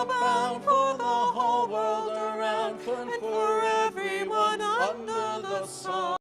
abound for the whole world around, and for everyone under the sun.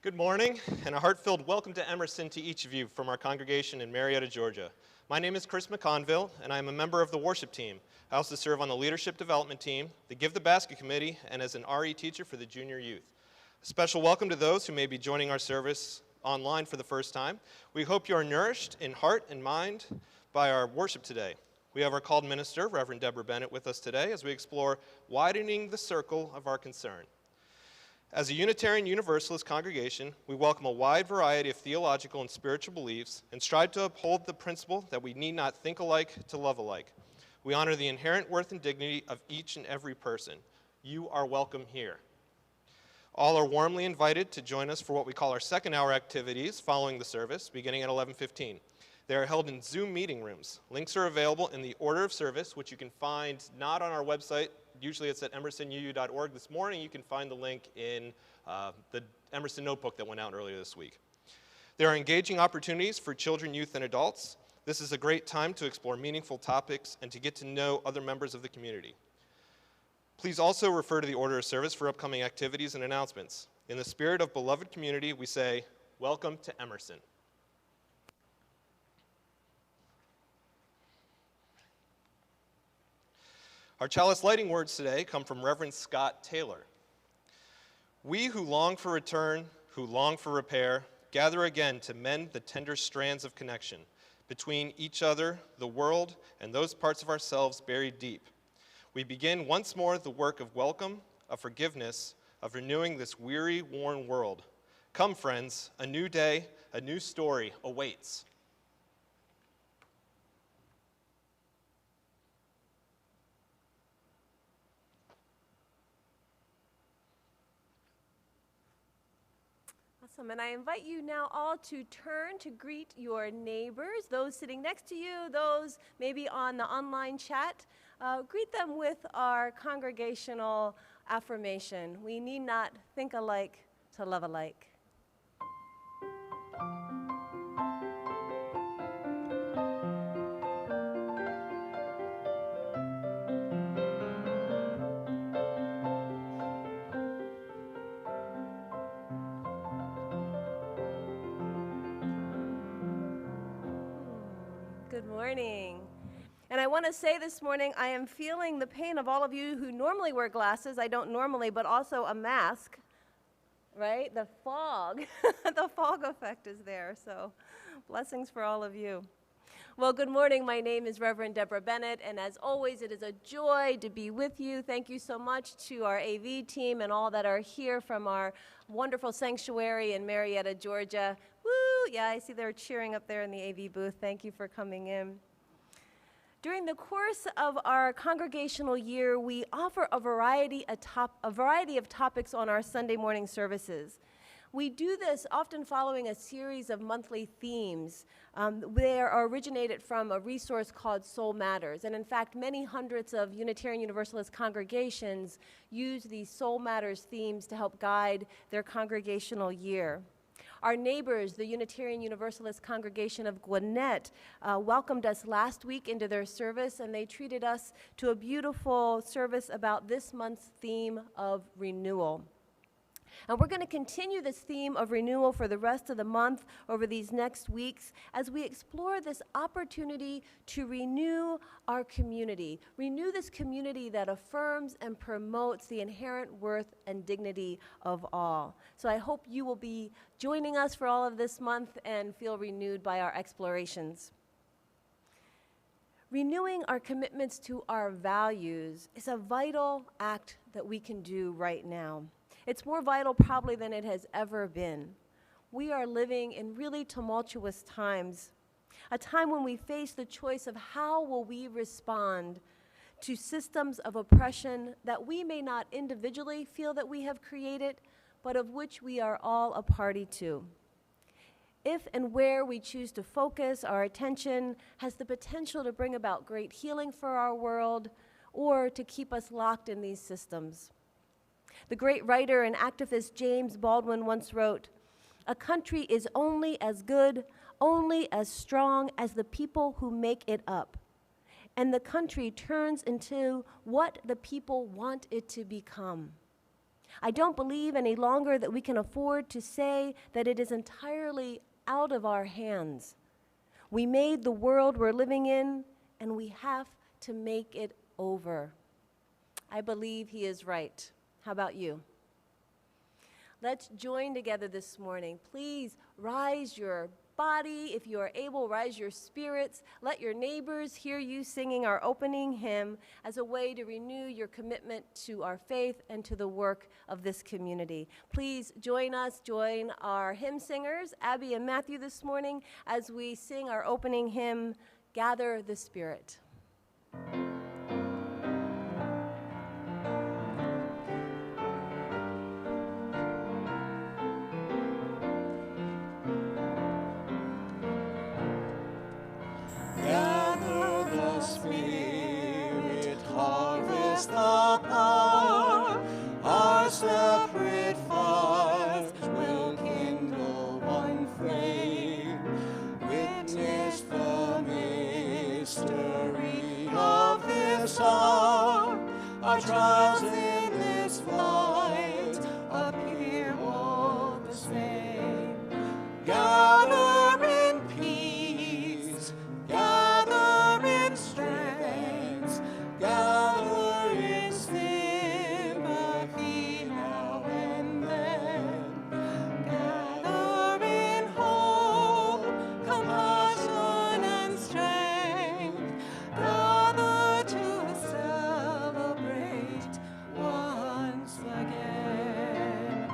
Good morning, and a heart-filled welcome to Emerson to each of you from our congregation in Marietta, Georgia. My name is Chris McConville, and I am a member of the worship team. I also serve on the leadership development team, the Give the Basket committee, and as an RE teacher for the junior youth. A special welcome to those who may be joining our service online for the first time. We hope you are nourished in heart and mind by our worship today. We have our called minister, Reverend Deborah Bennett, with us today as we explore widening the circle of our concern. As a Unitarian Universalist congregation, we welcome a wide variety of theological and spiritual beliefs and strive to uphold the principle that we need not think alike to love alike. We honor the inherent worth and dignity of each and every person. You are welcome here. All are warmly invited to join us for what we call our second hour activities following the service, beginning at 11:15. They are held in Zoom meeting rooms. Links are available in the order of service, which you can find not on our website. Usually it's at emersonuu.org. This morning you can find the link in the Emerson notebook that went out earlier this week. There are engaging opportunities for children, youth, and adults. This is a great time to explore meaningful topics and to get to know other members of the community. Please also refer to the order of service for upcoming activities and announcements. In the spirit of beloved community, we say, welcome to Emerson. Our chalice lighting words today come from Reverend Scott Taylor. We who long for return, who long for repair, gather again to mend the tender strands of connection between each other, the world, and those parts of ourselves buried deep. We begin once more the work of welcome, of forgiveness, of renewing this weary, worn world. Come, friends, a new day, a new story awaits. Awesome, and I invite you now all to turn to greet your neighbors, those sitting next to you, those maybe on the online chat. Greet them with our congregational affirmation. We need not think alike to love alike. Good morning. And I want to say this morning, I am feeling the pain of all of you who normally wear glasses. I don't normally, but also a mask, right? The fog, the fog effect is there. So blessings for all of you. Well, good morning. My name is Reverend Deborah Bennett, and as always, it is a joy to be with you. Thank you so much to our AV team and all that are here from our wonderful sanctuary in Marietta, Georgia. Woo! Yeah, I see they're cheering up there in the AV booth. Thank you for coming in. During the course of our congregational year, we offer a variety of topics on our Sunday morning services. We do this often following a series of monthly themes. They are originated from a resource called Soul Matters. And in fact, many hundreds of Unitarian Universalist congregations use these Soul Matters themes to help guide their congregational year. Our neighbors, the Unitarian Universalist congregation of Gwinnett, welcomed us last week into their service, and they treated us to a beautiful service about this month's theme of renewal. And we're going to continue this theme of renewal for the rest of the month over these next weeks as we explore this opportunity to renew our community, renew this community that affirms and promotes the inherent worth and dignity of all. So I hope you will be joining us for all of this month and feel renewed by our explorations. Renewing our commitments to our values is a vital act that we can do right now. It's more vital probably than it has ever been. We are living in really tumultuous times, a time when we face the choice of how will we respond to systems of oppression that we may not individually feel that we have created, but of which we are all a party to. If and where we choose to focus our attention has the potential to bring about great healing for our world or to keep us locked in these systems. The great writer and activist James Baldwin once wrote, "A country is only as good, only as strong as the people who make it up. And the country turns into what the people want it to become." I don't believe any longer that we can afford to say that it is entirely out of our hands. We made the world we're living in, and we have to make it over. I believe he is right. How about you? Let's join together this morning. Please rise your body. If you are able, rise your spirits. Let your neighbors hear you singing our opening hymn as a way to renew your commitment to our faith and to the work of this community. Please join us, join our hymn singers, Abby and Matthew, this morning as we sing our opening hymn, Gather the Spirit. Gather the Spirit, harvest the power, our separate fires will kindle one flame. Witness the mystery of this hour, our trials in this light appear all the same. Gather in peace, gather in strength, gather in sympathy now and then. Gather in hope, compassion and strength, gather to celebrate once again.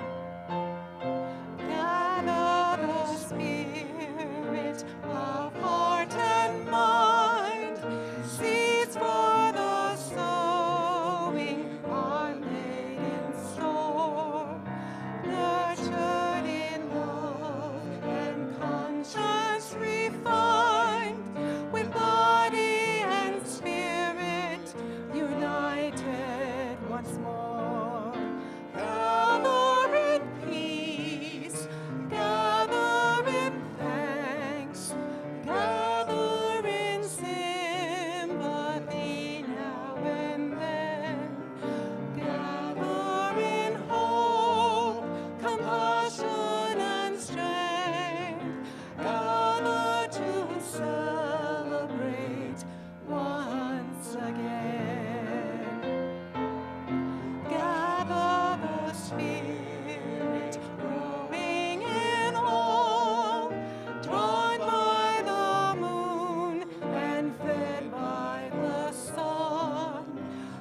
Gather the spirit of heart and mind, seeds for the sowing are laid in store, nurtured in love and conscience refined, with body and spirit united once more. Gather in peace, gather in thanks, gather in sympathy now and then. Gather in hope, compassion and strength, gather to celebrate once again. Gather the Spirit, growing in all, drawn by the moon and fed by the sun.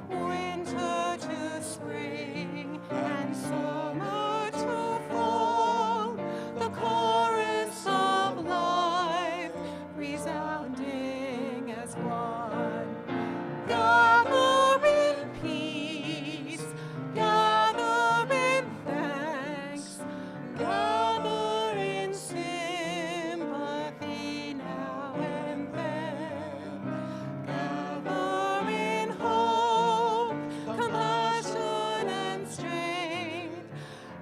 Winter to spring and summer to fall, the chorus of life resounding as one. Gather in peace, gather in thanks, gather in sympathy now and then. Gather in hope, compassion and strength,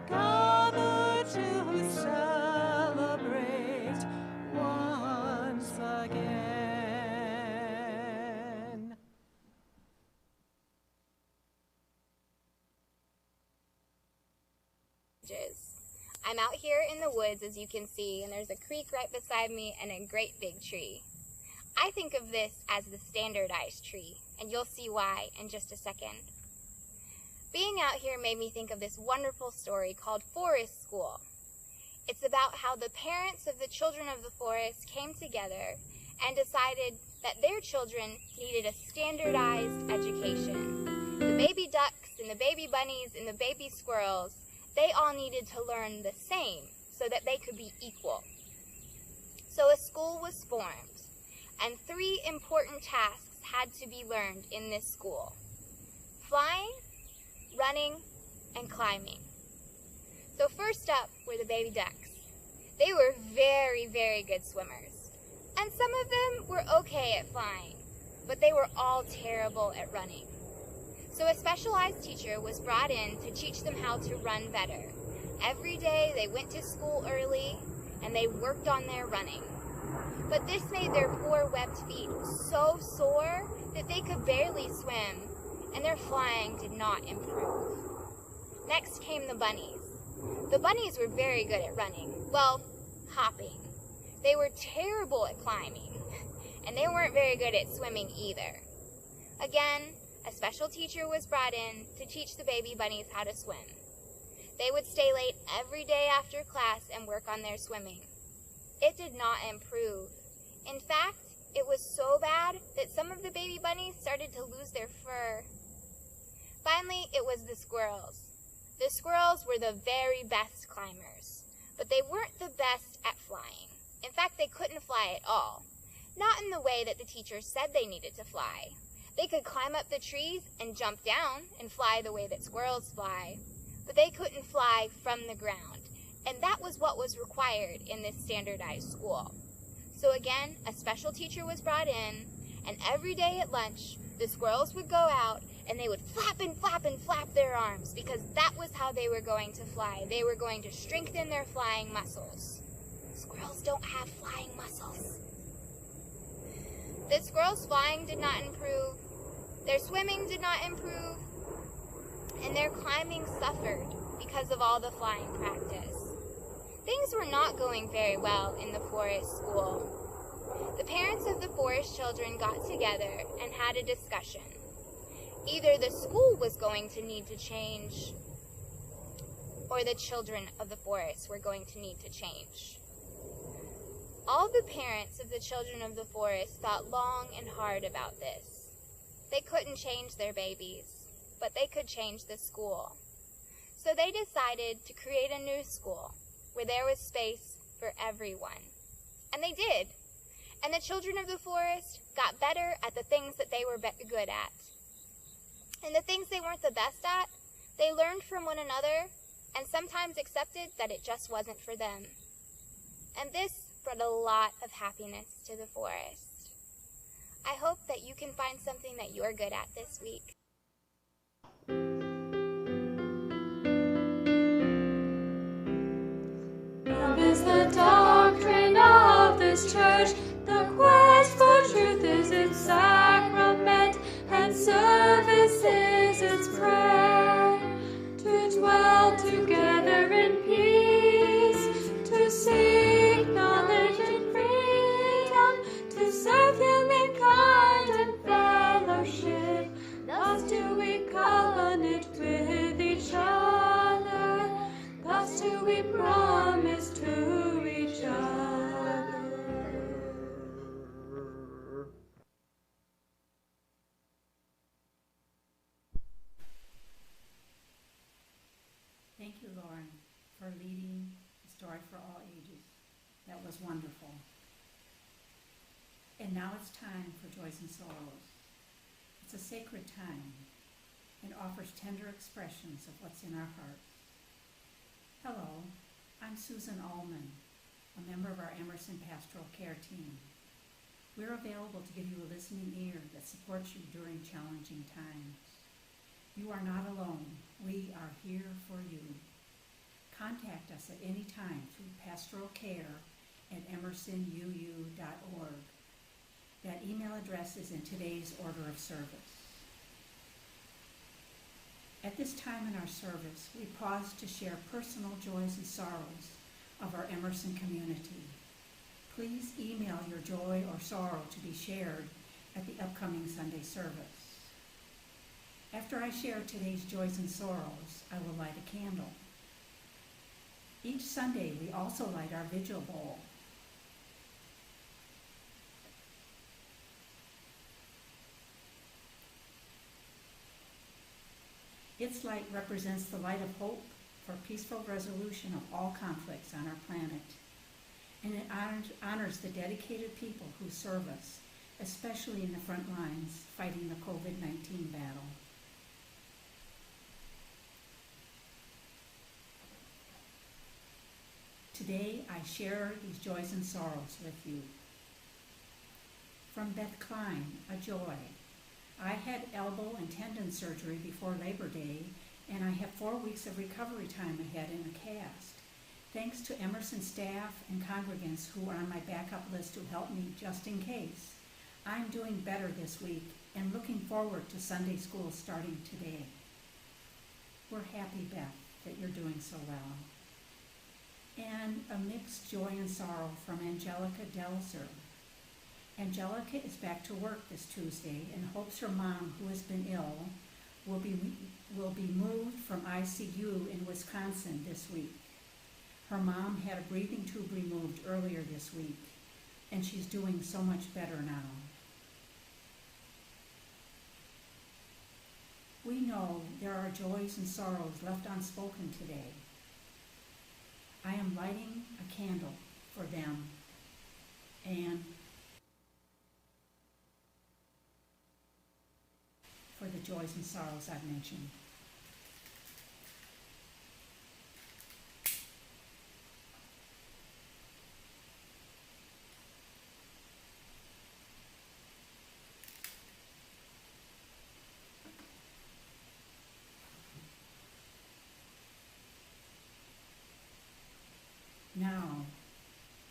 gather to celebrate once again. I'm out here in the woods, as you can see, and there's a creek right beside me and a great big tree. I think of this as the standardized tree, and you'll see why in just a second. Being out here made me think of this wonderful story called Forest School. It's about how the parents of the children of the forest came together and decided that their children needed a standardized education. The baby ducks and the baby bunnies and the baby squirrels, they all needed to learn the same so that they could be equal. So a school was formed, and 3 important tasks had to be learned in this school: flying, running, and climbing. So first up were the baby ducks. They were very, very good swimmers, and some of them were okay at flying, but they were all terrible at running. So a specialized teacher was brought in to teach them how to run better. Every day they went to school early and they worked on their running. But this made their poor webbed feet so sore that they could barely swim, and their flying did not improve. Next came the bunnies. The bunnies were very good at running. Well, hopping. They were terrible at climbing, and they weren't very good at swimming either. Again, a special teacher was brought in to teach the baby bunnies how to swim. They would stay late every day after class and work on their swimming. It did not improve. In fact, it was so bad that some of the baby bunnies started to lose their fur. Finally, it was the squirrels. The squirrels were the very best climbers, but they weren't the best at flying. In fact, they couldn't fly at all. Not in the way that the teacher said they needed to fly. They could climb up the trees and jump down and fly the way that squirrels fly, but they couldn't fly from the ground, and that was what was required in this standardized school. So again, a special teacher was brought in, and every day at lunch, the squirrels would go out and they would flap and flap and flap their arms, because that was how they were going to fly. They were going to strengthen their flying muscles. Squirrels don't have flying muscles. The squirrels' flying did not improve, their swimming did not improve, and their climbing suffered because of all the flying practice. Things were not going very well in the forest school. The parents of the forest children got together and had a discussion. Either the school was going to need to change, or the children of the forest were going to need to change. All the parents of the children of the forest thought long and hard about this. They couldn't change their babies, but they could change the school. So they decided to create a new school where there was space for everyone. And they did. And the children of the forest got better at the things that they were good at. And the things they weren't the best at, they learned from one another and sometimes accepted that it just wasn't for them. And this brought a lot of happiness to the forest. I hope that you can find something that you're good at this week. Love is the doctrine of this church. The quest for truth is its sacrament, and service is its prayer. To dwell together in peace, to seek knowledge and freedom, to serve humankind in fellowship. Thus do we covenant with each other. Thus do we promise to each other. Thank you, Lauren, for leading the story for all ages. That was wonderful. And now it's time for Joys and Sorrows. It's a sacred time and offers tender expressions of what's in our hearts. Hello, I'm Susan Allman, a member of our Emerson Pastoral Care Team. We're available to give you a listening ear that supports you during challenging times. You are not alone. We are here for you. Contact us at any time through pastoralcare@emersonuu.org. That email address is in today's order of service. At this time in our service, we pause to share personal joys and sorrows of our Emerson community. Please email your joy or sorrow to be shared at the upcoming Sunday service. After I share today's joys and sorrows, I will light a candle. Each Sunday, we also light our vigil bowl. Its light represents the light of hope for peaceful resolution of all conflicts on our planet. And it honors the dedicated people who serve us, especially in the front lines fighting the COVID-19 battle. Today, I share these joys and sorrows with you. From Beth Klein, a joy. I had elbow and tendon surgery before Labor Day, and I have 4 weeks of recovery time ahead in a cast. Thanks to Emerson staff and congregants who are on my backup list to help me just in case, I'm doing better this week and looking forward to Sunday school starting today. We're happy happy, Beth, that you're doing so well. And a mixed joy and sorrow from Angelica Delzer. Angelica is back to work this Tuesday and hopes her mom, who has been ill, will be moved from ICU in Wisconsin this week. Her mom had a breathing tube removed earlier this week, and she's doing so much better now. We know there are joys and sorrows left unspoken today. I am lighting a candle for them and for the joys and sorrows I've mentioned. Now,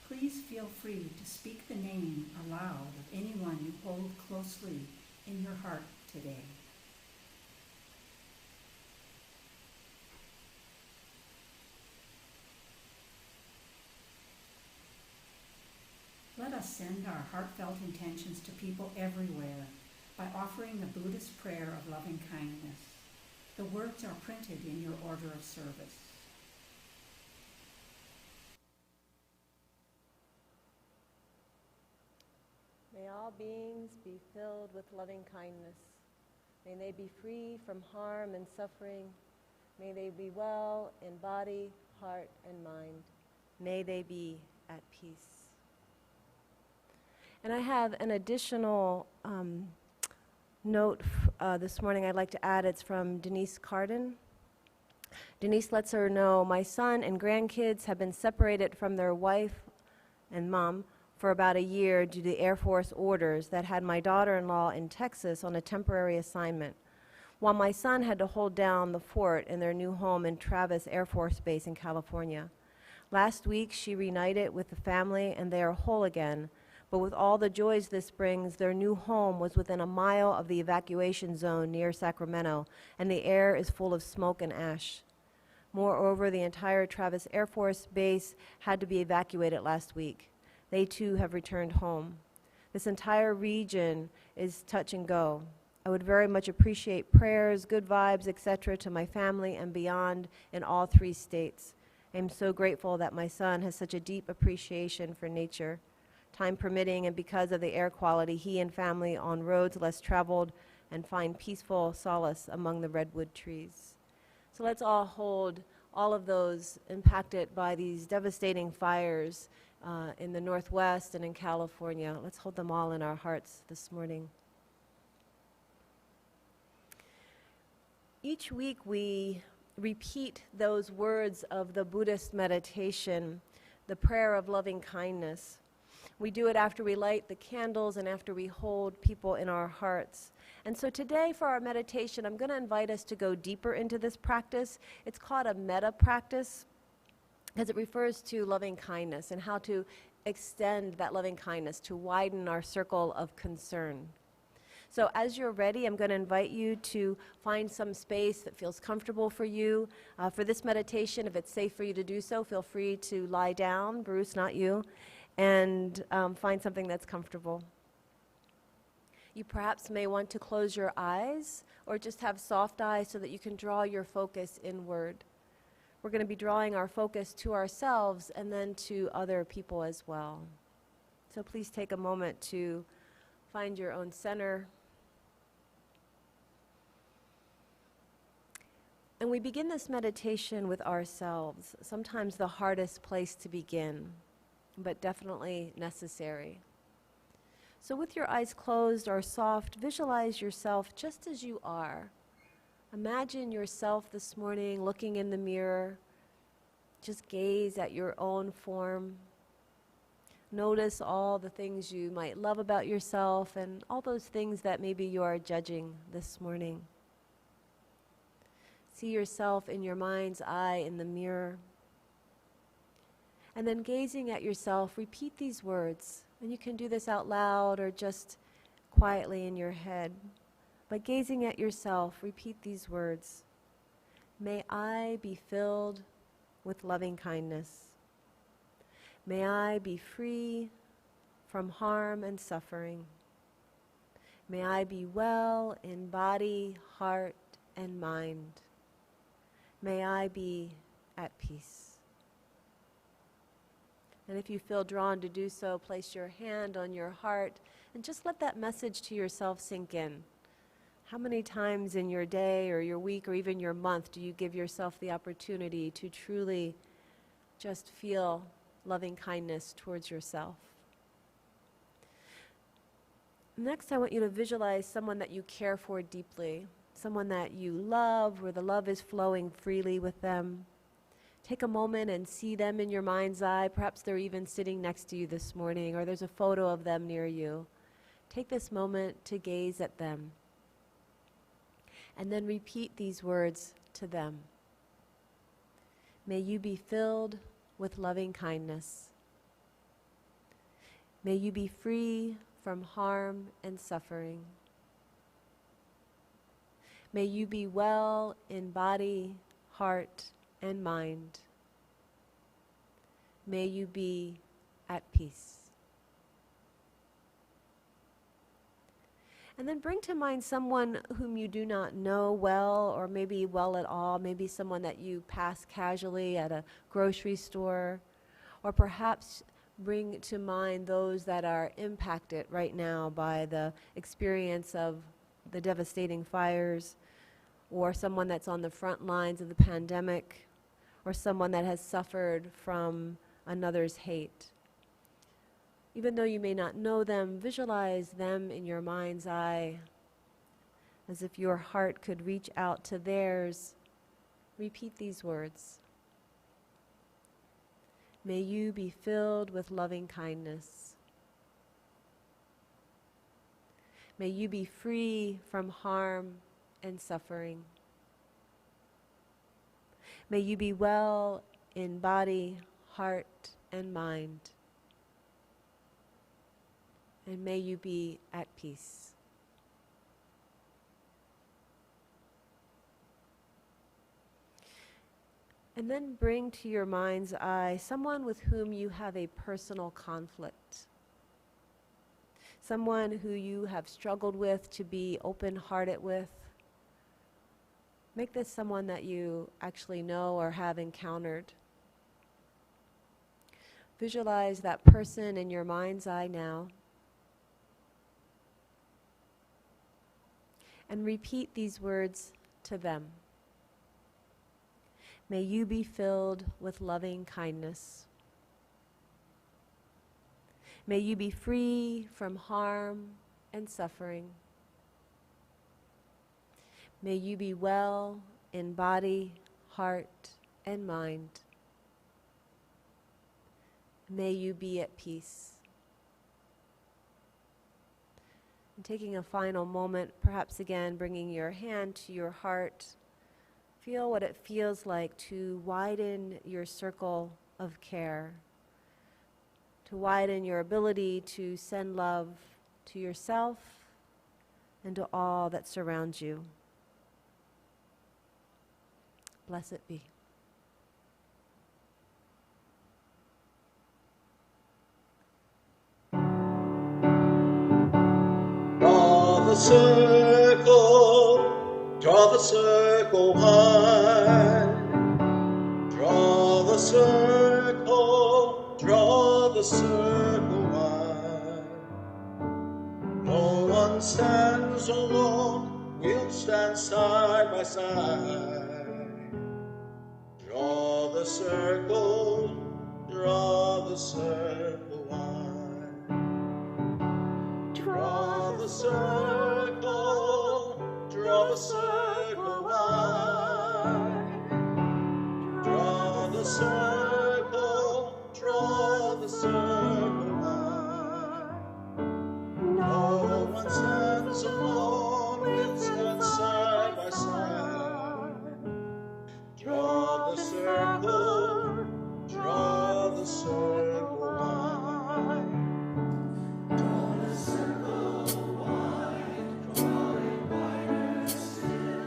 please feel free to speak the name aloud of anyone you hold closely in your heart today. Let us send our heartfelt intentions to people everywhere by offering the Buddhist prayer of loving kindness. The words are printed in your order of service. May all beings be filled with loving kindness. May they be free from harm and suffering. May they be well in body, heart, and mind. May they be at peace. And I have an additional note this morning I'd like to add. It's from Denise Carden. Denise lets her know, my son and grandkids have been separated from their wife and mom for about a year due to Air Force orders that had my daughter-in-law in Texas on a temporary assignment, while my son had to hold down the fort in their new home in Travis Air Force Base in California. Last week, she reunited with the family, and they are whole again. But with all the joys this brings, their new home was within a mile of the evacuation zone near Sacramento, and the air is full of smoke and ash. Moreover, the entire Travis Air Force Base had to be evacuated last week. They too have returned home. This entire region is touch and go. I would very much appreciate prayers, good vibes, etc. to my family and beyond in all 3 states. I am so grateful that my son has such a deep appreciation for nature. Time permitting, and because of the air quality, he and family on roads less traveled and find peaceful solace among the redwood trees. So let's all hold all of those impacted by these devastating fires in the Northwest and in California. Let's hold them all in our hearts this morning. Each week we repeat those words of the Buddhist meditation, the prayer of loving kindness. We do it after we light the candles and after we hold people in our hearts. And so today for our meditation, I'm going to invite us to go deeper into this practice. It's called a metta practice because it refers to loving kindness and how to extend that loving kindness to widen our circle of concern. So as you're ready, I'm going to invite you to find some space that feels comfortable for you. For this meditation, if it's safe for you to do so, feel free to lie down, Bruce, not you, and find something that's comfortable. You perhaps may want to close your eyes or just have soft eyes so that you can draw your focus inward. We're going to be drawing our focus to ourselves and then to other people as well. So please take a moment to find your own center. And we begin this meditation with ourselves, sometimes the hardest place to begin, but definitely necessary. So with your eyes closed or soft, visualize yourself just as you are. Imagine yourself this morning looking in the mirror. Just gaze at your own form. Notice all the things you might love about yourself and all those things that maybe you are judging this morning. See yourself in your mind's eye in the mirror. And then gazing at yourself, repeat these words. And you can do this out loud or just quietly in your head. But gazing at yourself, repeat these words. May I be filled with loving kindness. May I be free from harm and suffering. May I be well in body, heart, and mind. May I be at peace. And if you feel drawn to do so, place your hand on your heart and just let that message to yourself sink in. How many times in your day or your week or even your month do you give yourself the opportunity to truly just feel loving kindness towards yourself? Next, I want you to visualize someone that you care for deeply, someone that you love, where the love is flowing freely with them. Take a moment and see them in your mind's eye. Perhaps they're even sitting next to you this morning, or there's a photo of them near you. Take this moment to gaze at them. And then repeat these words to them. May you be filled with loving kindness. May you be free from harm and suffering. May you be well in body, heart, and mind. May you be at peace. And then bring to mind someone whom you do not know well, or maybe well at all, maybe someone that you pass casually at a grocery store, or perhaps bring to mind those that are impacted right now by the experience of the devastating fires, or someone that's on the front lines of the pandemic, or someone that has suffered from another's hate. Even though you may not know them, visualize them in your mind's eye as if your heart could reach out to theirs. Repeat these words. May you be filled with loving kindness. May you be free from harm and suffering. May you be well in body, heart, and mind. And may you be at peace. And then bring to your mind's eye someone with whom you have a personal conflict. Someone who you have struggled with to be open-hearted with. Make this someone that you actually know or have encountered. Visualize that person in your mind's eye now. And repeat these words to them. May you be filled with loving kindness. May you be free from harm and suffering. May you be well in body, heart, and mind. May you be at peace. And taking a final moment, perhaps again bringing your hand to your heart, feel what it feels like to widen your circle of care, to widen your ability to send love to yourself and to all that surrounds you. Blessed be. Draw the circle wide. Draw the circle wide. No one stands alone, we'll stand side by side. Draw the circle wide. Draw the circle wide. Draw the circle wide. No one stands alone, we'll stand side by side. Draw the circle wide. Draw the circle wide. Draw it wider still.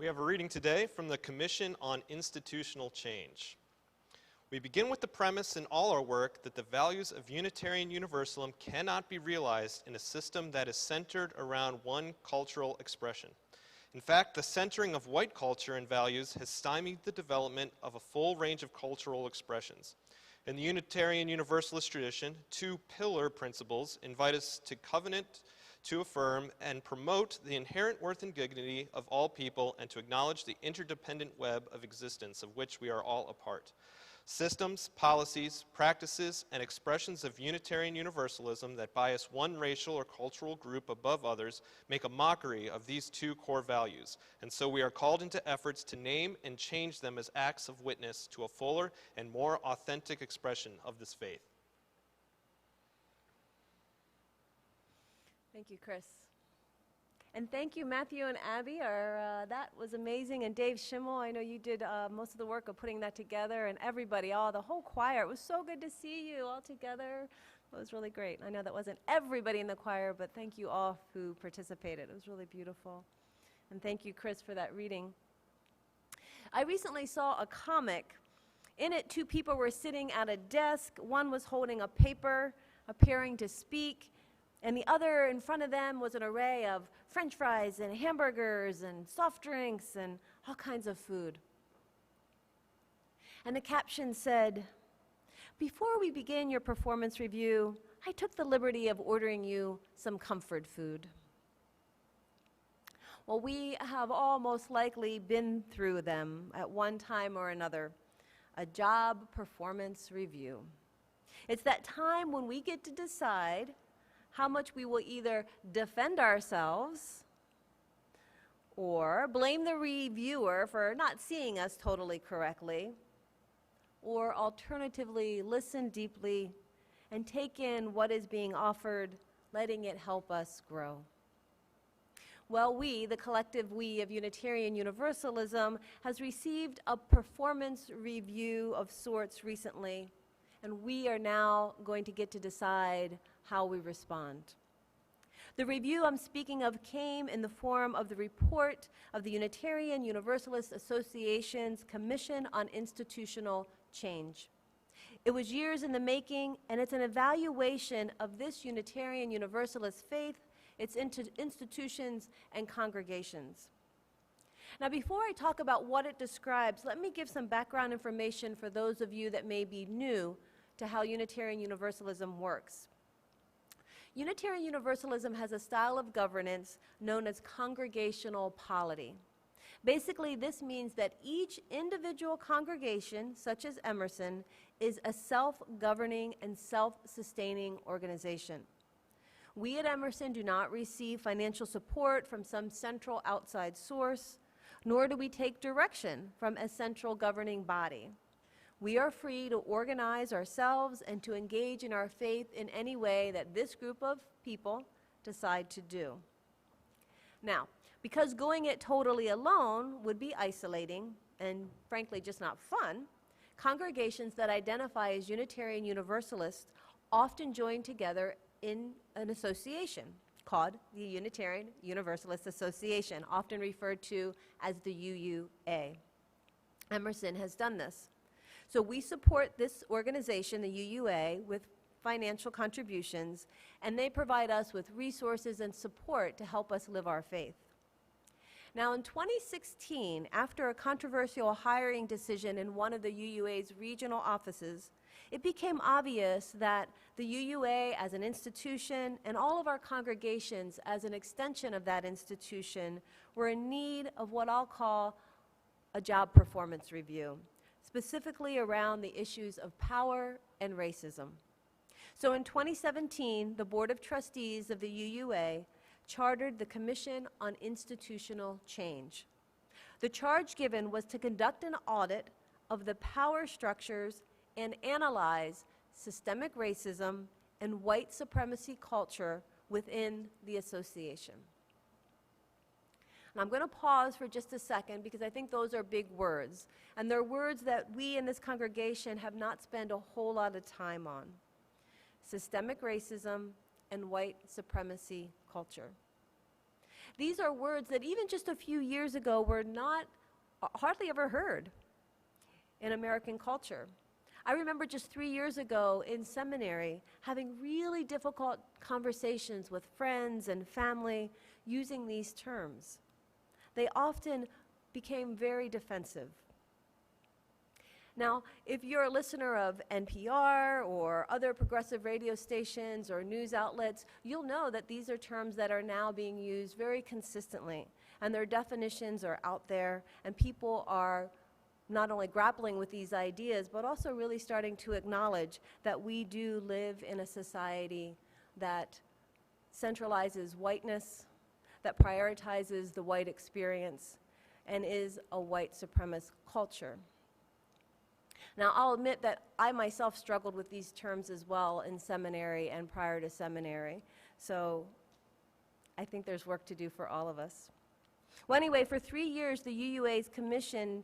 We have a reading today from the Commission on Institutional Change. We begin with the premise in all our work that the values of Unitarian Universalism cannot be realized in a system that is centered around one cultural expression. In fact, the centering of white culture and values has stymied the development of a full range of cultural expressions. In the Unitarian Universalist tradition, two pillar principles invite us to covenant, to affirm and promote the inherent worth and dignity of all people and to acknowledge the interdependent web of existence of which we are all a part. Systems, policies, practices, and expressions of Unitarian Universalism that bias one racial or cultural group above others make a mockery of these two core values, and so we are called into efforts to name and change them as acts of witness to a fuller and more authentic expression of this faith. Thank you, Chris. And thank you, Matthew and Abby. That was amazing. And Dave Schimmel, I know you did most of the work of putting that together, and everybody, the whole choir. It was so good to see you all together. It was really great. I know that wasn't everybody in the choir, but thank you all who participated. It was really beautiful. And thank you, Chris, for that reading. I recently saw a comic. In it, two people were sitting at a desk. One was holding a paper, appearing to speak. And the other in front of them was an array of French fries and hamburgers and soft drinks and all kinds of food. And the caption said, "Before we begin your performance review, I took the liberty of ordering you some comfort food." Well, we have all most likely been through them at one time or another, a job performance review. It's that time when we get to decide how much we will either defend ourselves or blame the reviewer for not seeing us totally correctly, or alternatively listen deeply and take in what is being offered, letting it help us grow. Well, we, the collective we of Unitarian Universalism, has received a performance review of sorts recently, and we are now going to get to decide how we respond. The review I'm speaking of came in the form of the report of the Unitarian Universalist Association's Commission on Institutional Change. It was years in the making, and it's an evaluation of this Unitarian Universalist faith, its institutions and congregations. Now, before I talk about what it describes, let me give some background information for those of you that may be new to how Unitarian Universalism works. Unitarian Universalism has a style of governance known as congregational polity. Basically, this means that each individual congregation, such as Emerson, is a self-governing and self-sustaining organization. We at Emerson do not receive financial support from some central outside source, nor do we take direction from a central governing body. We are free to organize ourselves and to engage in our faith in any way that this group of people decide to do. Now, because going it totally alone would be isolating and frankly just not fun, congregations that identify as Unitarian Universalists often join together in an association called the Unitarian Universalist Association, often referred to as the UUA. Emerson has done this. So we support this organization, the UUA, with financial contributions, and they provide us with resources and support to help us live our faith. Now, in 2016, after a controversial hiring decision in one of the UUA's regional offices, it became obvious that the UUA as an institution and all of our congregations as an extension of that institution were in need of what I'll call a job performance review, specifically around the issues of power and racism. So in 2017, the Board of Trustees of the UUA chartered the Commission on Institutional Change. The charge given was to conduct an audit of the power structures and analyze systemic racism and white supremacy culture within the association. And I'm going to pause for just a second because I think those are big words, and they're words that we in this congregation have not spent a whole lot of time on. Systemic racism and white supremacy culture. These are words that even just a few years ago were not hardly ever heard in American culture. I remember just 3 years ago in seminary having really difficult conversations with friends and family using these terms. They often became very defensive. Now, if you're a listener of NPR or other progressive radio stations or news outlets, you'll know that these are terms that are now being used very consistently, and their definitions are out there, and people are not only grappling with these ideas, but also really starting to acknowledge that we do live in a society that centralizes whiteness, that prioritizes the white experience, and is a white supremacist culture. Now, I'll admit that I myself struggled with these terms as well in seminary and prior to seminary, so I think there's work to do for all of us. Well, anyway, for 3 years, the UUA's commission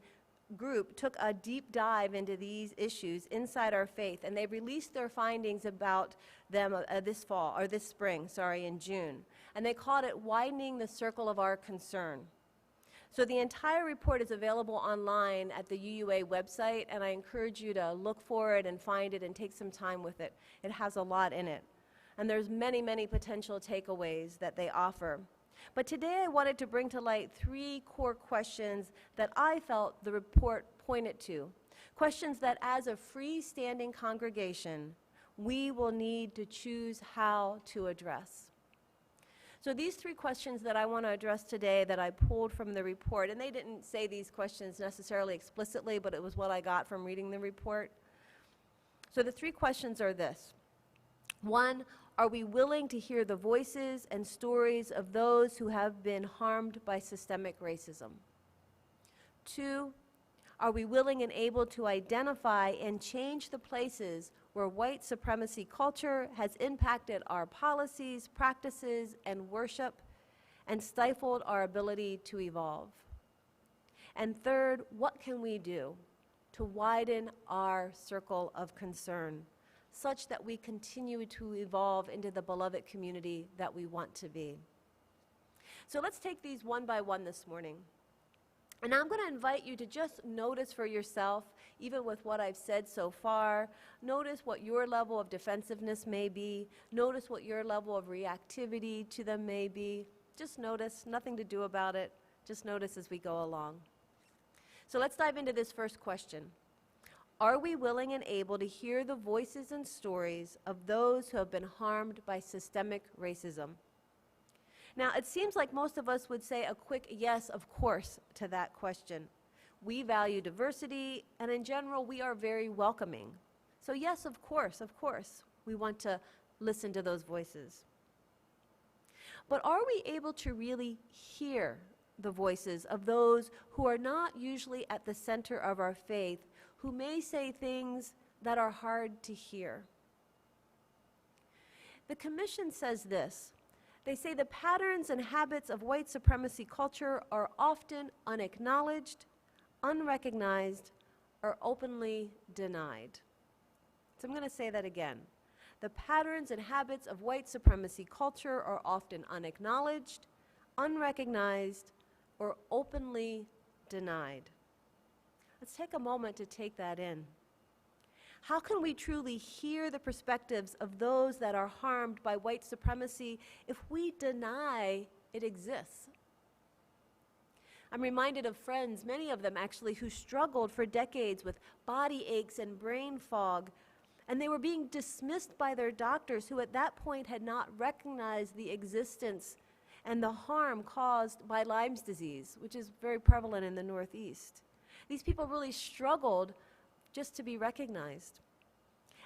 group took a deep dive into these issues inside our faith, and they released their findings about them this spring, in June. And they called it Widening the Circle of Our Concern. So the entire report is available online at the UUA website, and I encourage you to look for it and find it and take some time with it. It has a lot in it. And there's many, many potential takeaways that they offer. But today I wanted to bring to light 3 core questions that I felt the report pointed to. Questions that as a freestanding congregation, we will need to choose how to address. So these 3 questions that I want to address today that I pulled from the report, and they didn't say these questions necessarily explicitly, but it was what I got from reading the report. So the 3 questions are this. 1, are we willing to hear the voices and stories of those who have been harmed by systemic racism? 2, are we willing and able to identify and change the places where white supremacy culture has impacted our policies, practices, and worship, and stifled our ability to evolve? And 3rd, what can we do to widen our circle of concern, such that we continue to evolve into the beloved community that we want to be? So let's take these one by one this morning. And I'm going to invite you to just notice for yourself, even with what I've said so far, notice what your level of defensiveness may be, notice what your level of reactivity to them may be. Just notice, nothing to do about it, just notice as we go along. So let's dive into this first question. Are we willing and able to hear the voices and stories of those who have been harmed by systemic racism? Now, it seems like most of us would say a quick yes, of course, to that question. We value diversity, and in general, we are very welcoming. So yes, of course, we want to listen to those voices. But are we able to really hear the voices of those who are not usually at the center of our faith, who may say things that are hard to hear? The Commission says this. They say the patterns and habits of white supremacy culture are often unacknowledged, unrecognized, or openly denied. So I'm going to say that again. The patterns and habits of white supremacy culture are often unacknowledged, unrecognized, or openly denied. Let's take a moment to take that in. How can we truly hear the perspectives of those that are harmed by white supremacy if we deny it exists? I'm reminded of friends, many of them actually, who struggled for decades with body aches and brain fog, and they were being dismissed by their doctors, who at that point had not recognized the existence and the harm caused by Lyme's disease, which is very prevalent in the Northeast. These people really struggled just to be recognized.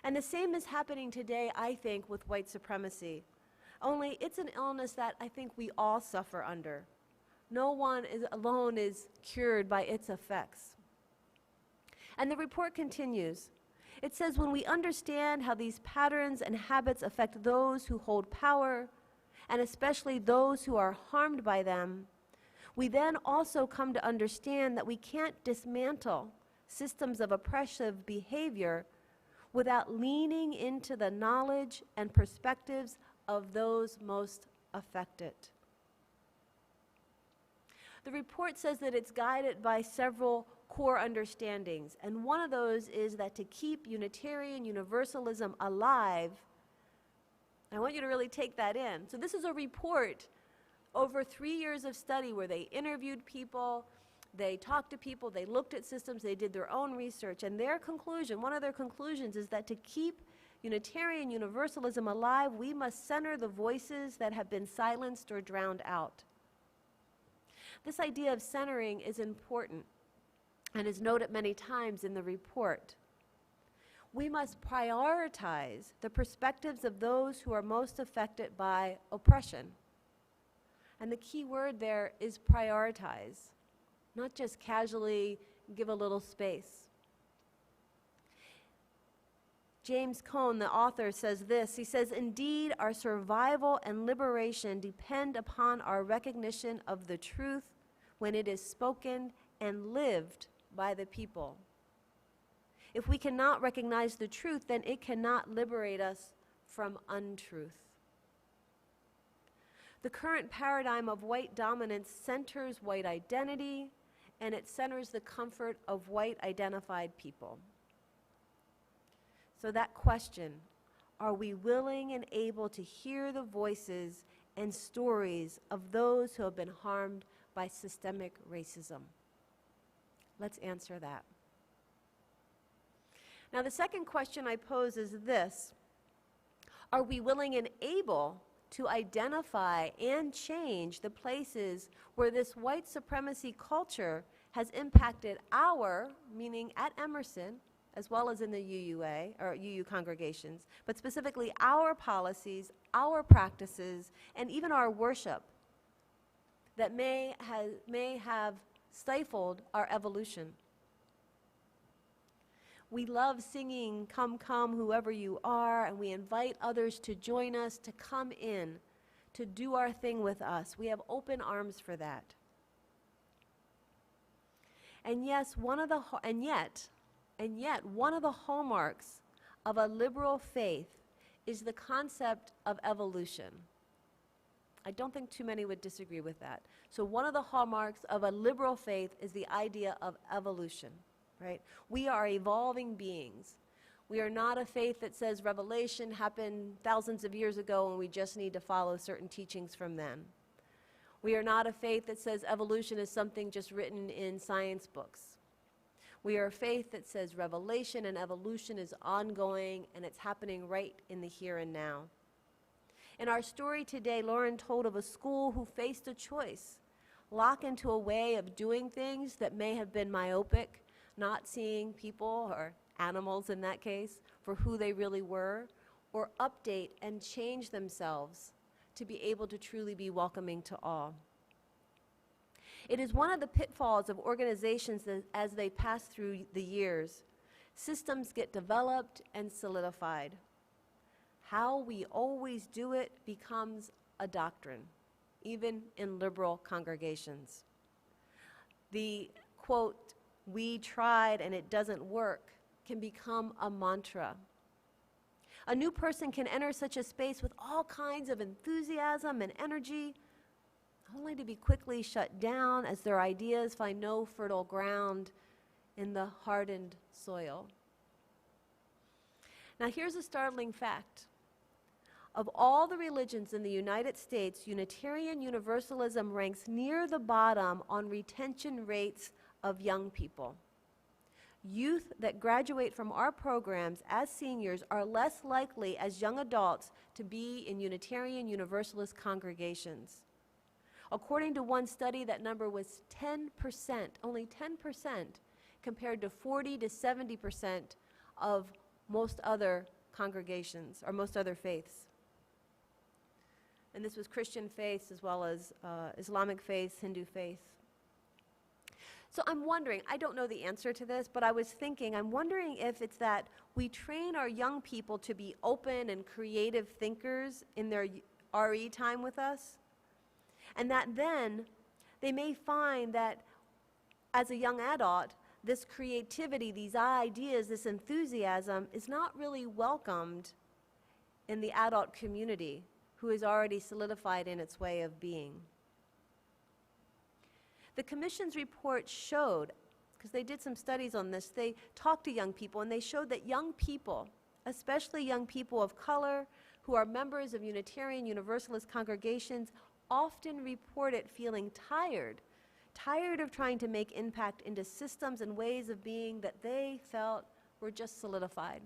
And the same is happening today, I think, with white supremacy. Only it's an illness that I think we all suffer under. No one alone is cured by its effects. And the report continues. It says, when we understand how these patterns and habits affect those who hold power, and especially those who are harmed by them, we then also come to understand that we can't dismantle systems of oppressive behavior without leaning into the knowledge and perspectives of those most affected. The report says that it's guided by several core understandings, and one of those is that to keep Unitarian Universalism alive, I want you to really take that in. So this is a report over 3 years of study where they interviewed people, they talked to people, they looked at systems, they did their own research, and their conclusion, one of their conclusions is that to keep Unitarian Universalism alive, we must center the voices that have been silenced or drowned out. This idea of centering is important and is noted many times in the report. We must prioritize the perspectives of those who are most affected by oppression. And the key word there is prioritize, not just casually give a little space. James Cone, the author, says this. He says, "Indeed, our survival and liberation depend upon our recognition of the truth when it is spoken and lived by the people. If we cannot recognize the truth, then it cannot liberate us from untruth." The current paradigm of white dominance centers white identity, and it centers the comfort of white identified people. So that question, are we willing and able to hear the voices and stories of those who have been harmed by systemic racism? Let's answer that. Now, the second question I pose is this: are we willing and able to identify and change the places where this white supremacy culture has impacted our, meaning at Emerson, as well as in the UUA, or UU congregations, but specifically our policies, our practices, and even our worship that may have stifled our evolution? We love singing, "Come, come, whoever you are," and we invite others to join us, to come in, to do our thing with us. We have open arms for that. And yes, one of the hallmarks of a liberal faith is the concept of evolution. I don't think too many would disagree with that. So one of the hallmarks of a liberal faith is the idea of evolution. Right? We are evolving beings. We are not a faith that says revelation happened thousands of years ago and we just need to follow certain teachings from then. We are not a faith that says evolution is something just written in science books. We are a faith that says revelation and evolution is ongoing and it's happening right in the here and now. In our story today, Lauren told of a school who faced a choice: lock into a way of doing things that may have been myopic, not seeing people, or animals in that case, for who they really were, or update and change themselves to be able to truly be welcoming to all. It is one of the pitfalls of organizations that as they pass through the years, systems get developed and solidified. How we always do it becomes a doctrine, even in liberal congregations. The quote, "We tried and it doesn't work," can become a mantra. A new person can enter such a space with all kinds of enthusiasm and energy, only to be quickly shut down as their ideas find no fertile ground in the hardened soil. Now here's a startling fact. Of all the religions in the United States, Unitarian Universalism ranks near the bottom on retention rates of young people. Youth that graduate from our programs as seniors are less likely as young adults to be in Unitarian Universalist congregations. According to one study, that number was 10%, only 10%, compared to 40 to 70% of most other congregations, or most other faiths. And this was Christian faiths as well as Islamic faiths, Hindu faiths. So I'm wondering, I don't know the answer to this, but I was thinking, I'm wondering if it's that we train our young people to be open and creative thinkers in their RE time with us, and that then they may find that as a young adult, this creativity, these ideas, this enthusiasm is not really welcomed in the adult community who is already solidified in its way of being. The Commission's report showed, because they did some studies on this, they talked to young people and they showed that young people, especially young people of color who are members of Unitarian Universalist congregations, often reported feeling tired of trying to make impact into systems and ways of being that they felt were just solidified.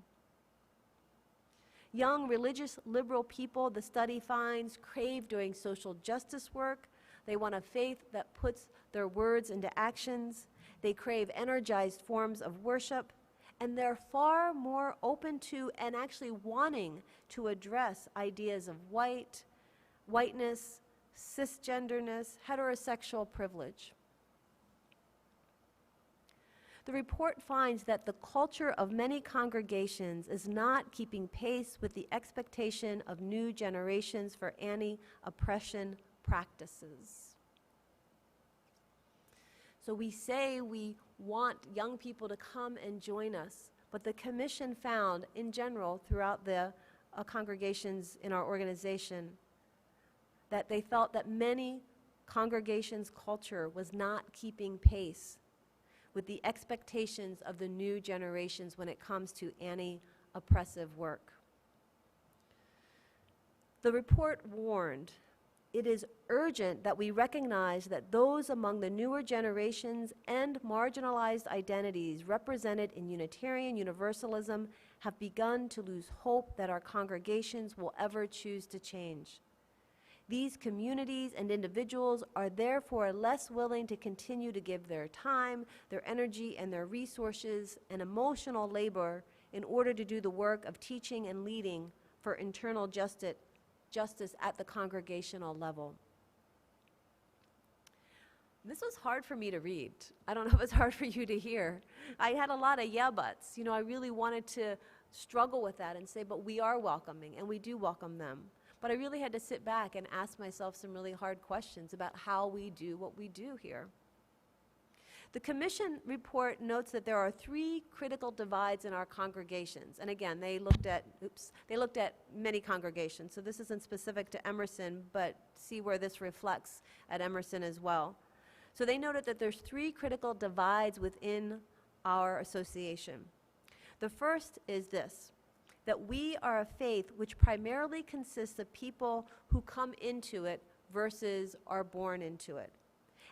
Young religious liberal people, the study finds, crave doing social justice work. They want a faith that puts their words into actions. They crave energized forms of worship. And they're far more open to and actually wanting to address ideas of whiteness, cisgenderness, heterosexual privilege. The report finds that the culture of many congregations is not keeping pace with the expectation of new generations for anti-oppression practices. So we say we want young people to come and join us, but the Commission found, in general, throughout the congregations in our organization, that they felt that many congregations' culture was not keeping pace with the expectations of the new generations when it comes to anti-oppressive work. The report warned, it is urgent that we recognize that those among the newer generations and marginalized identities represented in Unitarian Universalism have begun to lose hope that our congregations will ever choose to change. These communities and individuals are therefore less willing to continue to give their time, their energy, and their resources and emotional labor in order to do the work of teaching and leading for internal justice at the congregational level. This was hard for me to read. I don't know if it's hard for you to hear. I had a lot of yeah buts. You know, I really wanted to struggle with that and say, but we are welcoming, and we do welcome them. But I really had to sit back and ask myself some really hard questions about how we do what we do here. The Commission report notes that there are 3 critical divides in our congregations. And again, they looked at many congregations. So this isn't specific to Emerson, but see where this reflects at Emerson as well. So they noted that there's 3 critical divides within our association. The first is this, that we are a faith which primarily consists of people who come into it versus are born into it.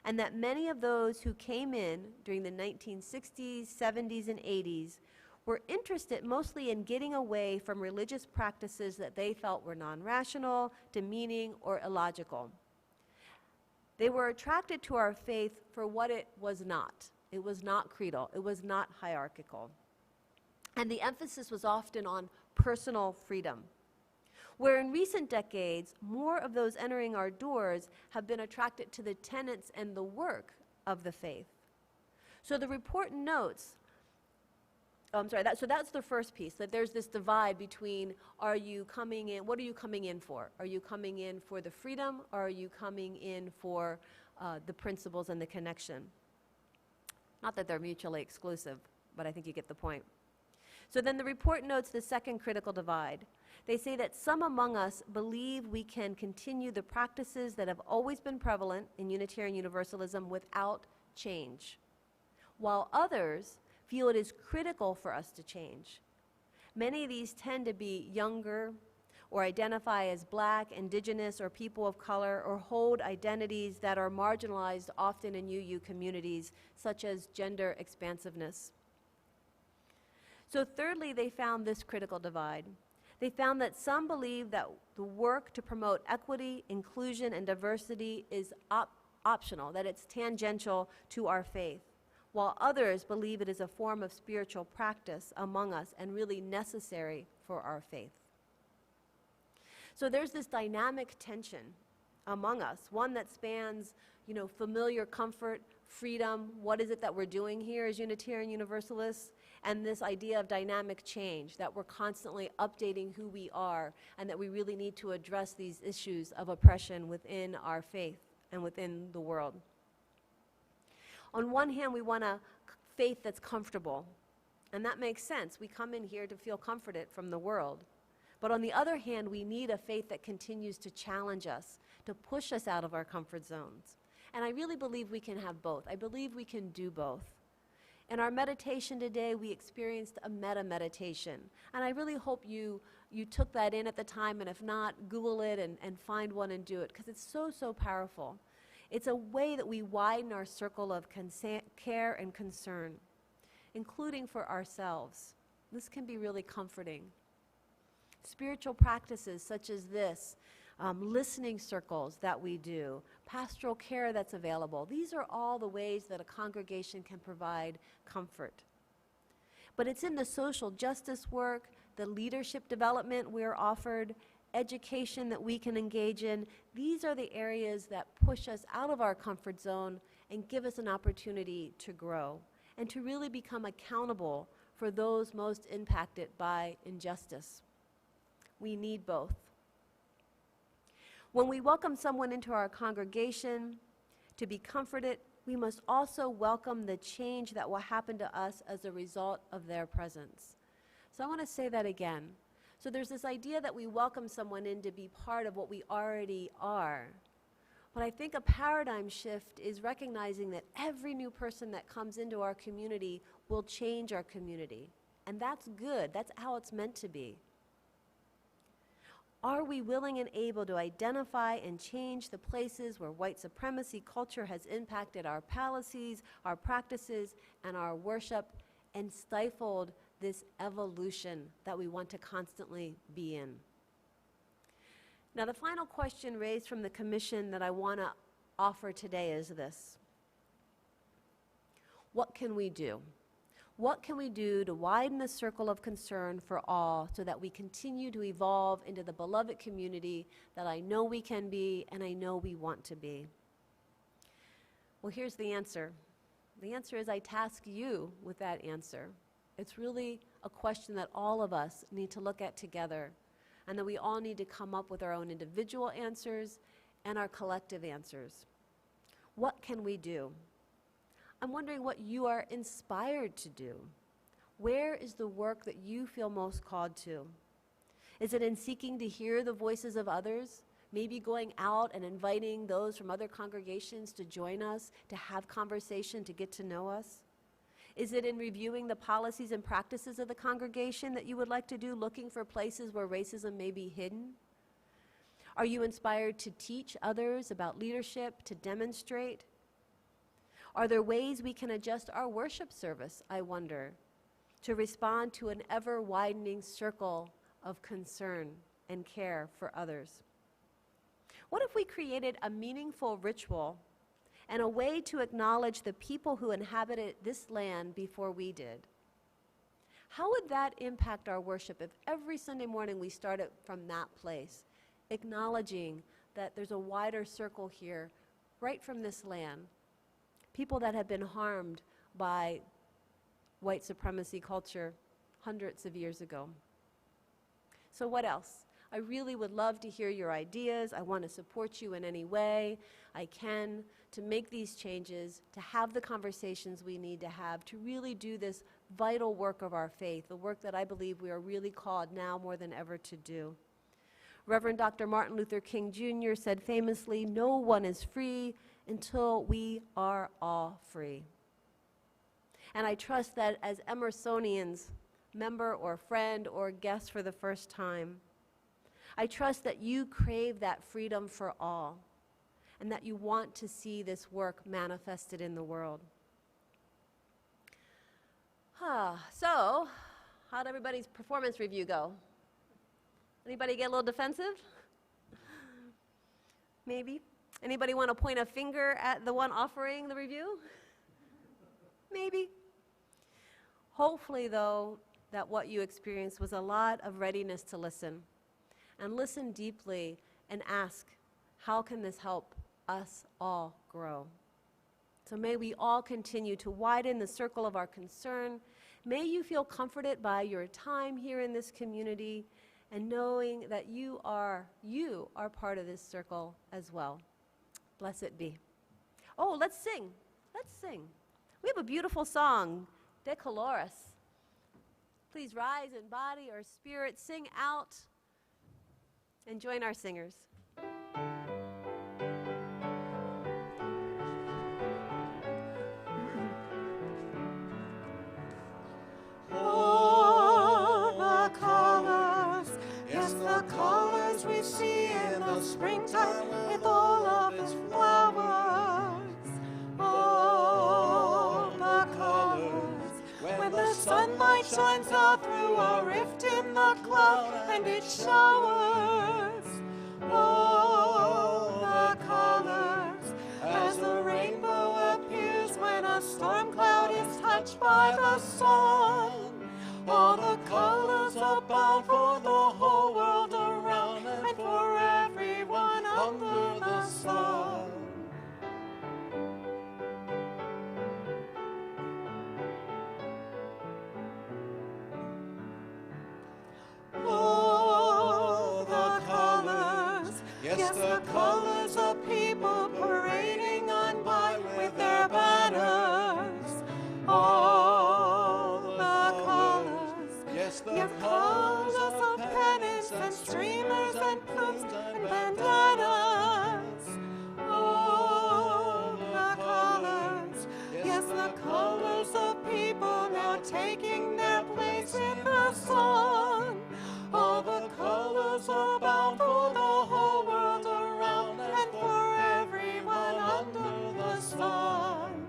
And that many of those who came in during the 1960s, 70s, and 80s were interested mostly in getting away from religious practices that they felt were non-rational, demeaning, or illogical. They were attracted to our faith for what it was not. It was not creedal. It was not hierarchical. And the emphasis was often on personal freedom, where in recent decades, more of those entering our doors have been attracted to the tenets and the work of the faith. So the report notes, so that's the first piece, that there's this divide between, are you coming in, what are you coming in for? Are you coming in for the freedom, or are you coming in for the principles and the connection? Not that they're mutually exclusive, but I think you get the point. So then the report notes the second critical divide. They say that some among us believe we can continue the practices that have always been prevalent in Unitarian Universalism without change, while others feel it is critical for us to change. Many of these tend to be younger, or identify as Black, Indigenous, or people of color, or hold identities that are marginalized often in UU communities, such as gender expansiveness. So thirdly, they found this critical divide. They found that some believe that the work to promote equity, inclusion, and diversity is optional, that it's tangential to our faith, while others believe it is a form of spiritual practice among us and really necessary for our faith. So there's this dynamic tension among us, one that spans, familiar comfort, freedom, what is it that we're doing here as Unitarian Universalists, and this idea of dynamic change, that we're constantly updating who we are, and that we really need to address these issues of oppression within our faith and within the world. On one hand, we want a faith that's comfortable, and that makes sense. We come in here to feel comforted from the world. But on the other hand, we need a faith that continues to challenge us, to push us out of our comfort zones, And I really believe we can have both. I believe we can do both. In our meditation today, we experienced a meta-meditation. And I really hope you took that in at the time, and if not, Google it and find one and do it, because it's so, so powerful. It's a way that we widen our circle of care and concern, including for ourselves. This can be really comforting. Spiritual practices such as this, listening circles that we do, pastoral care that's available. These are all the ways that a congregation can provide comfort. But it's in the social justice work, the leadership development we're offered, education that we can engage in. These are the areas that push us out of our comfort zone and give us an opportunity to grow and to really become accountable for those most impacted by injustice. We need both. When we welcome someone into our congregation to be comforted, we must also welcome the change that will happen to us as a result of their presence. So I want to say that again. So there's this idea that we welcome someone in to be part of what we already are. But I think a paradigm shift is recognizing that every new person that comes into our community will change our community. And that's good. That's how it's meant to be. Are we willing and able to identify and change the places where white supremacy culture has impacted our policies, our practices, and our worship, and stifled this evolution that we want to constantly be in? Now, the final question raised from the commission that I want to offer today is this: what can we do? What can we do to widen the circle of concern for all so that we continue to evolve into the beloved community that I know we can be and I know we want to be? Well, here's the answer. The answer is I task you with that answer. It's really a question that all of us need to look at together, and that we all need to come up with our own individual answers and our collective answers. What can we do? I'm wondering what you are inspired to do. Where is the work that you feel most called to? Is it in seeking to hear the voices of others? Maybe going out and inviting those from other congregations to join us, to have conversation, to get to know us? Is it in reviewing the policies and practices of the congregation that you would like to do, looking for places where racism may be hidden? Are you inspired to teach others about leadership, to demonstrate? Are there ways we can adjust our worship service, I wonder, to respond to an ever-widening circle of concern and care for others? What if we created a meaningful ritual and a way to acknowledge the people who inhabited this land before we did? How would that impact our worship if every Sunday morning we started from that place, acknowledging that there's a wider circle here, right from this land, people that have been harmed by white supremacy culture hundreds of years ago? So what else? I really would love to hear your ideas. I want to support you in any way I can to make these changes, to have the conversations we need to have, to really do this vital work of our faith, the work that I believe we are really called now more than ever to do. Reverend Dr. Martin Luther King Jr. said famously, "No one is free until we are all free." And I trust that as Emersonians, member or friend or guest for the first time, I trust that you crave that freedom for all and that you want to see this work manifested in the world. So, how'd everybody's performance review go? Anybody get a little defensive? Maybe. Anybody want to point a finger at the one offering the review? Maybe. Hopefully, though, that what you experienced was a lot of readiness to listen. And listen deeply and ask, how can this help us all grow? So may we all continue to widen the circle of our concern. May you feel comforted by your time here in this community and knowing that you are part of this circle as well. Blessed be. Oh, let's sing. Let's sing. We have a beautiful song, De Colores. Please rise in body or spirit, sing out, and join our singers. light shines out through a rift in the cloud, and it showers all the colors as the rainbow appears when a storm cloud is touched by the sun. All the colors abound for the whole world around and for everyone under the sun. Oh, the colors, yes, the colors of people parading on by with their banners. All the colors, yes, the colors of pennants and streamers and plumes and bandanas. Oh, the colors, yes, the colors of people now taking their place in the sun. All the colors abound for the whole world around and for everyone under the sun.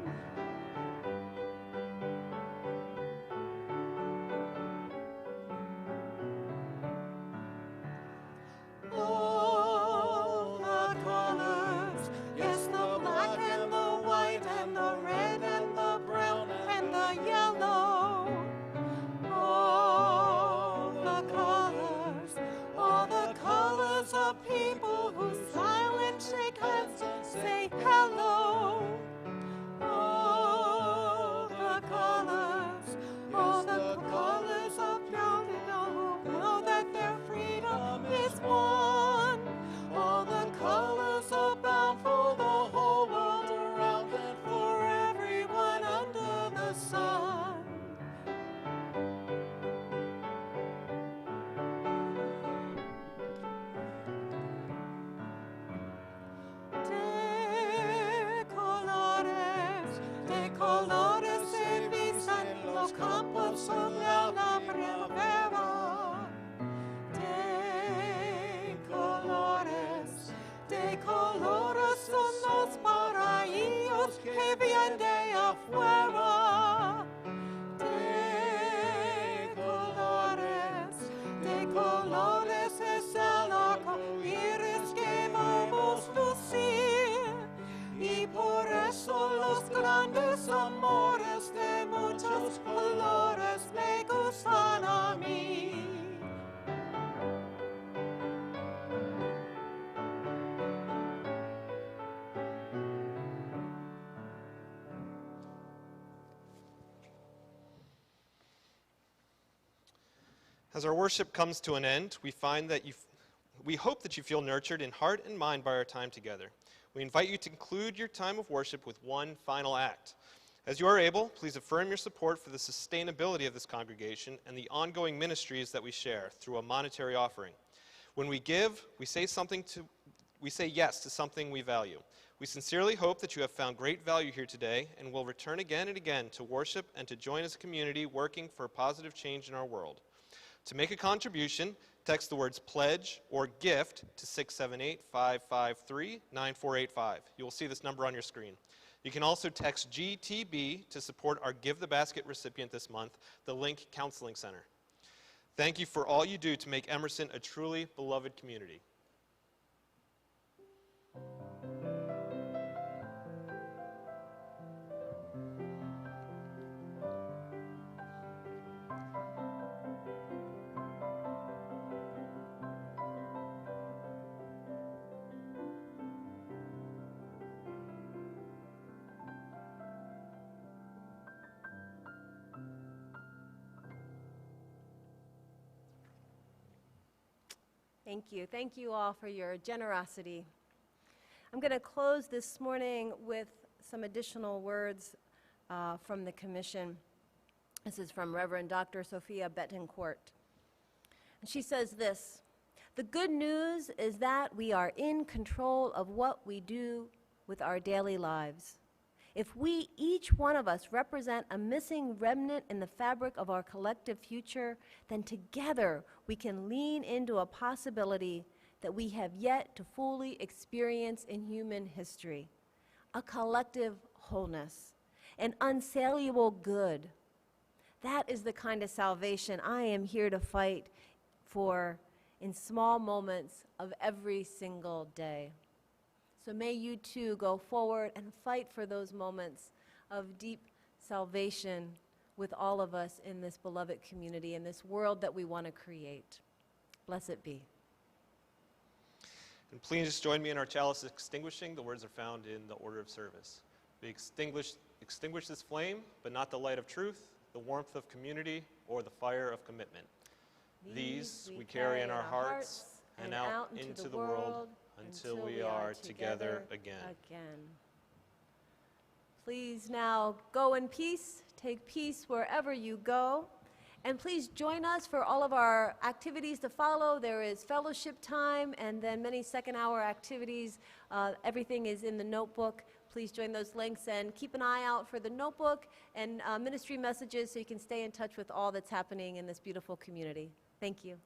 All the colors, yes, the black and the white and the red and the brown and the yellow. All the colors of people who silent shake hands and say hello. All the colors of people who know that their freedom is won. All the colors abound for the whole world around and for everyone under the sun. De colores se visan los campos sobre la primavera. De colores son los paraísos que vienen de afuera. De colores es el arco iris que vamos lucir. Y por eso los grandes amores de muchos colores me gustan a mí. As our worship comes to an end, we hope that you feel nurtured in heart and mind by our time together. We invite you to conclude your time of worship with one final act. As you are able, please affirm your support for the sustainability of this congregation and the ongoing ministries that we share through a monetary offering. When we give, we say yes to something we value. We sincerely hope that you have found great value here today and will return again and again to worship and to join as a community working for a positive change in our world. To make a contribution, text the words pledge or gift to 678-553-9485. You will see this number on your screen. You can also text GTB to support our Give the Basket recipient this month, the Link Counseling Center. Thank you for all you do to make Emerson a truly beloved community. Thank you. Thank you all for your generosity. I'm going to close this morning with some additional words from the commission. This is from Reverend Dr. Sophia Betancourt. And she says this: "The good news is that we are in control of what we do with our daily lives. If we, each one of us, represent a missing remnant in the fabric of our collective future, then together we can lean into a possibility that we have yet to fully experience in human history, a collective wholeness, an unsaleable good That is the kind of salvation I am here to fight for in small moments of every single day. So may you too go forward and fight for those moments of deep salvation with all of us in this beloved community, in this world that we want to create. Blessed be. And please join me in our chalice extinguishing. The words are found in the order of service. We extinguish this flame, but not the light of truth, the warmth of community, or the fire of commitment. These we carry in our hearts and out into the world until we are together again. Please now go in peace, take peace wherever you go, and please join us for all of our activities to follow. There is fellowship time and then many second-hour activities. Everything is in the notebook. Please join those links and keep an eye out for the notebook and ministry messages so you can stay in touch with all that's happening in this beautiful community. Thank you.